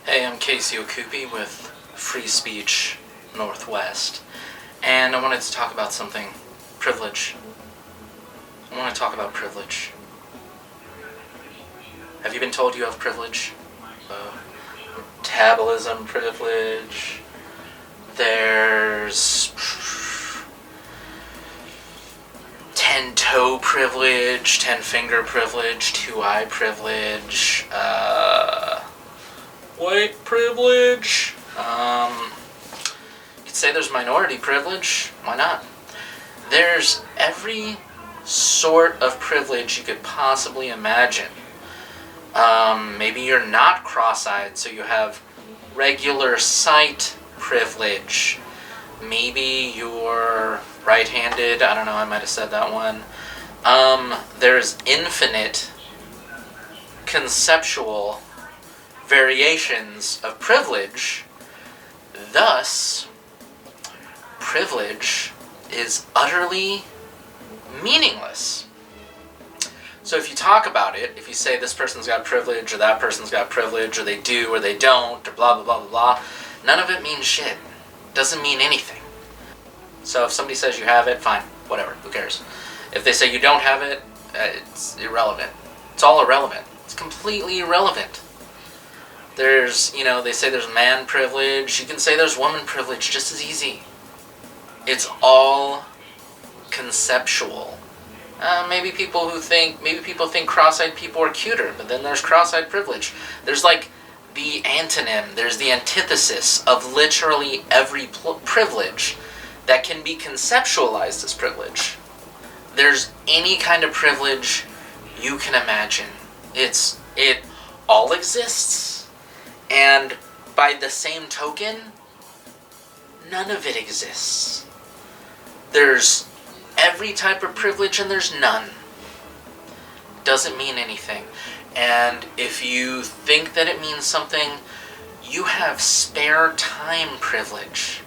Hey, I'm Casey Okupi with Free Speech Northwest, and I wanted to talk about something. Privilege. I want to talk about privilege. Have you been told you have privilege? Metabolism privilege. There's 10-toe privilege, 10-finger privilege, 2-eye privilege, white privilege. You could say there's minority privilege. Why not? There's every sort of privilege you could possibly imagine. Maybe you're not cross-eyed, so you have regular sight privilege. Maybe you're right-handed. I don't know, I might have said that one. There's infinite conceptual variations of privilege. Thus, privilege is utterly meaningless. So if you talk about it, if you say this person's got privilege, or that person's got privilege, or they do, or they don't, or blah, blah, blah, blah, blah, none of it means shit. Doesn't mean anything. So if somebody says you have it, fine, whatever, who cares? If they say you don't have it, it's irrelevant. It's all irrelevant. It's completely irrelevant. There's, they say there's man privilege. You can say there's woman privilege just as easy. It's all conceptual. Maybe people think cross-eyed people are cuter, but then there's cross-eyed privilege. There's like the antonym, there's the antithesis of literally every privilege that can be conceptualized as privilege. There's any kind of privilege you can imagine. It all exists. And by the same token, none of it exists. There's every type of privilege and there's none. Doesn't mean anything. And if you think that it means something, you have spare time privilege.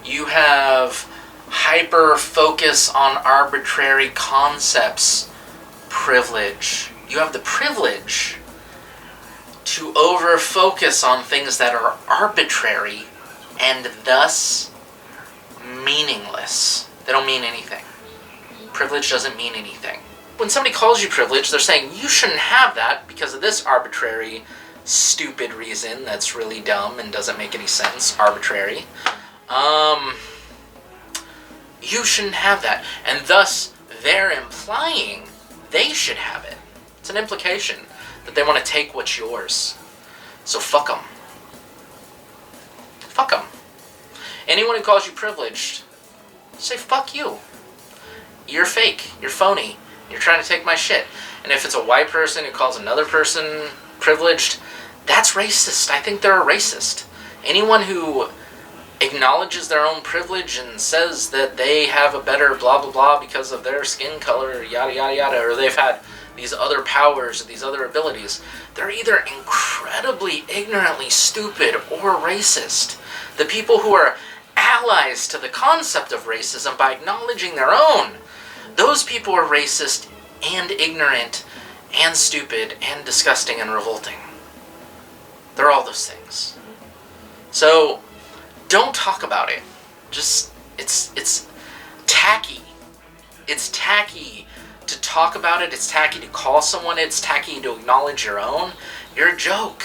You have hyper focus on arbitrary concepts privilege. You have the privilege to over focus on things that are arbitrary and thus meaningless. They don't mean anything. Privilege doesn't mean anything. When somebody calls you privileged, they're saying you shouldn't have that because of this arbitrary, stupid reason that's really dumb and doesn't make any sense. Arbitrary. You shouldn't have that. And thus, they're implying they should have it. It's an implication that they want to take what's yours. So fuck them. Fuck them. Anyone who calls you privileged, say fuck you. You're fake. You're phony. You're trying to take my shit. And if it's a white person who calls another person privileged, that's racist. I think they're a racist. Anyone who acknowledges their own privilege and says that they have a better blah blah blah because of their skin color, yada yada yada, or they've had these other powers or these other abilities, they're either incredibly ignorantly stupid or racist. The people who are allies to the concept of racism by acknowledging their own, those people are racist and ignorant and stupid and disgusting and revolting. They're all those things. So don't talk about it. Just, it's tacky. It's tacky to talk about it. It's tacky to call someone. It's tacky to acknowledge your own. You're a joke.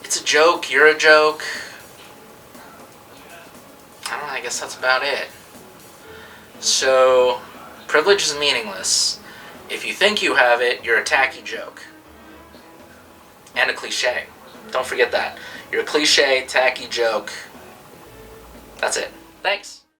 It's a joke. You're a joke. I don't know, I guess that's about it. So, privilege is meaningless. If you think you have it, you're a tacky joke. And a cliche. Don't forget that. You're a cliche, tacky joke. That's it. Thanks.